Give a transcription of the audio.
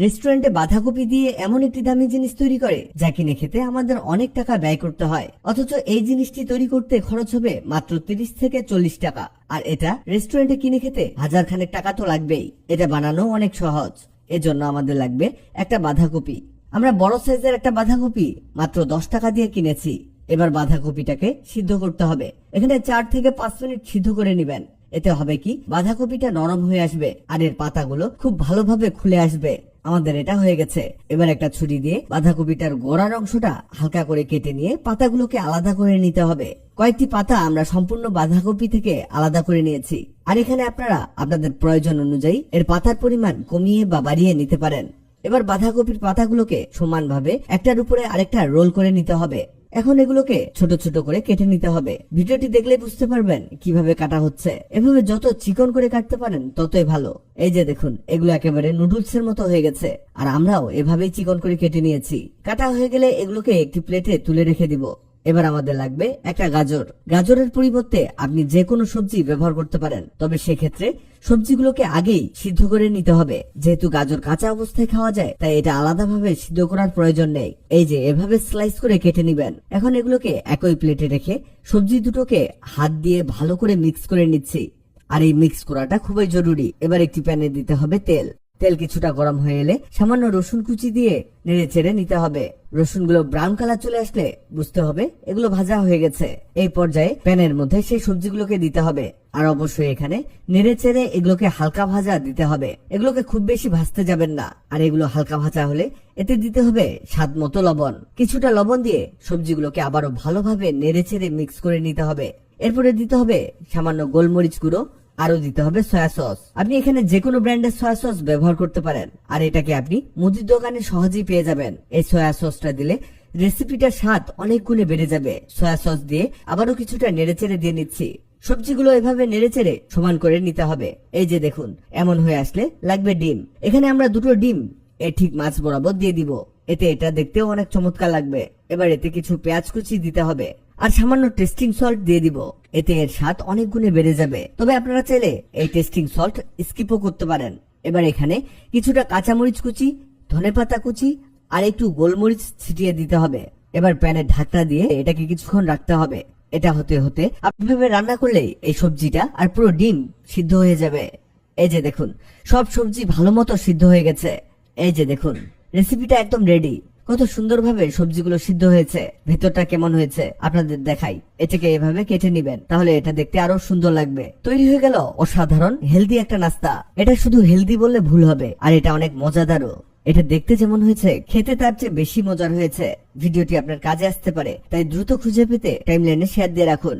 রেস্টুরেন্টে বাঁধাকপি দিয়ে এমন একটি দামি জিনিস তৈরি করে যা কিনে খেতে আমাদের অনেক টাকা ব্যয় করতে হয়, অথচ এই জিনিসটি তৈরি করতে খরচ হবে মাত্র 30 থেকে 40 টাকা। আর এটা রেস্টুরেন্টে কিনে খেতে হাজার খানেক টাকা তো লাগবেই। এটা বানানো অনেক সহজ। এজন্য আমাদের লাগবে একটা বাঁধাকপি। আমরা বড় সাইজের একটা বাঁধাকপি মাত্র 10 টাকা দিয়ে কিনেছি। এবার বাঁধাকপিটাকে সিদ্ধ করতে হবে। এখানে 4 থেকে 5 মিনিট সিদ্ধ করে নিবেন। এতে হবে কি, বাঁধাকপিটা নরম হয়ে আসবে আর এর পাতাগুলো খুব ভালোভাবে খুলে আসবে। আমাদের এটা হয়ে গেছে। এবার একটা ছুরি দিয়ে বাঁধাকপিটার গোড়ার অংশটা হালকা করে কেটে নিয়ে পাতাগুলোকে আলাদা করে নিতে হবে। কয়েকটি পাতা আমরা সম্পূর্ণ বাঁধাকপি থেকে আলাদা করে নিয়েছি। আর এখানে আপনারা আপনাদের প্রয়োজন অনুযায়ী এর পাতার পরিমাণ কমিয়ে বা বাড়িয়ে নিতে পারেন। এবার বাঁধাকপির পাতাগুলোকে সমানভাবে একটার উপরে আরেকটা রোল করে নিতে হবে। এখন এগুলোকে ছোট ছোট করে কেটে নিতে হবে। ভিডিওটি দেখলে বুঝতে পারবেন কিভাবে কাটা হচ্ছে। এভাবে যত চিকন করে কাটতে পারেন ততই ভালো। এই যে দেখুন, এগুলো একেবারে নুডলস এর মতো হয়ে গেছে। আর আমরাও এভাবেই চিকন করে কেটে নিয়েছি। কাটা হয়ে গেলে এগুলোকে একটি প্লেটে তুলে রেখে দিব। এবার আমাদের লাগবে একটা গাজর। গাজরের পরিবর্তে আপনি যে কোনো সবজি ব্যবহার করতে পারেন, তবে সেক্ষেত্রে সবজিগুলোকে আগেই সিদ্ধ করে নিতে হবে। যেহেতু গাজর কাঁচা অবস্থায় খাওয়া যায়, তাই এটা আলাদাভাবে সিদ্ধ করার প্রয়োজন নেই। এই যে এভাবে স্লাইস করে কেটে নিবেন। এখন এগুলোকে একই প্লেটে রেখে সবজি দুটোকে হাত দিয়ে ভালো করে মিক্স করে নিচ্ছি। আর এই মিক্স করাটা খুবই জরুরি। এবার একটি প্যানে দিতে হবে তেল। তেল কিছুটা গরম হয়ে এলে সামান্য রসুন কুচি দিয়ে নেড়ে চেড়ে নিতে হবে। রসুনগুলো ব্রাউন কালার চলে আসলে বুঝতে হবে এগুলো ভাজা হয়ে গেছে। এই পর্যায়ে প্যানের মধ্যে সেই সবজিগুলোকে দিতে হবে। আর অবশ্যই এখানে নেড়ে চেড়ে এগুলোকে হালকা ভাজা দিতে হবে। এগুলোকে খুব বেশি ভাজতে যাবেন না। আর এগুলো হালকা ভাজা হলে এতে দিতে হবে স্বাদ মতো লবণ। কিছুটা লবণ দিয়ে সবজিগুলোকে আবারও ভালোভাবে নেড়ে চেড়ে মিক্স করে নিতে হবে। এরপরে দিতে হবে সামান্য গোলমরিচ গুঁড়ো, আরো দিতে হবে সয়া সস। আপনি এখানে যে কোনো ব্র্যান্ডের সয়া সস ব্যবহার করতে পারেন। আর এটাকে আপনি মুদির দোকানে সহজেই পেয়ে যাবেন। এই সয়া সসটা দিলে রেসিপিটার স্বাদ অনেক গুণে বেড়ে যাবে। সয়া সস দিয়ে আবারও কিছুটা নেড়েচেড়ে দিয়ে নিচ্ছি। সবজিগুলো এভাবে নেড়েচেড়ে সমান করে নিতে হবে। এই যে দেখুন, এমন হয়ে আসলে লাগবে ডিম। এখানে আমরা দুটো ডিম ঠিক মাছ বরাবর দিয়ে দিব। এতে এটা দেখতেও অনেক চমৎকার লাগবে। এবার এতে কিছু পেঁয়াজ কুচি দিতে হবে আর সামান্য টেস্টিং সল্ট দিয়ে দিব। এতে এর স্বাদ অনেক গুণে বেড়ে যাবে। তবে আপনারা চাইলে এই টেস্টিং সল্ট স্কিপও করতে পারেন। এবার এখানে কিছুটা কাঁচামরিচ কুচি, ধনেপাতা কুচি আর একটু গোলমরিচ ছিটিয়ে দিতে হবে। এবার প্যানে ঢাকনা দিয়ে এটাকে কিছুক্ষণ রাখতে হবে। এটা হতে হতে আপনারা রান্না করলে এই সবজিটা আর পুরো ডিম সিদ্ধ হয়ে যাবে। এই যে দেখুন, সব সবজি ভালো মতো সিদ্ধ হয়ে গেছে। এই যে দেখুন, রেসিপিটা একদম রেডি। কত সুন্দরভাবে সবজিগুলো সিদ্ধ হয়েছে। ভেতরটা কেমন হয়েছে আপনাদের দেখাই। এটাকে এভাবে কেটে নিবেন, তাহলে এটা দেখতে আরো সুন্দর লাগবে। তৈরি হয়ে গেল অসাধারণ হেলদি একটা নাস্তা। এটা শুধু হেলদি বললে ভুল হবে, আর এটা অনেক মজাদারও। এটা দেখতে যেমন হয়েছে, খেতে তার চেয়ে বেশি মজার হয়েছে। ভিডিওটি আপনার কাজে আসতে পারে, তাই দ্রুত খুঁজে পেতে টাইমলাইনে শেয়ার দিয়ে রাখুন।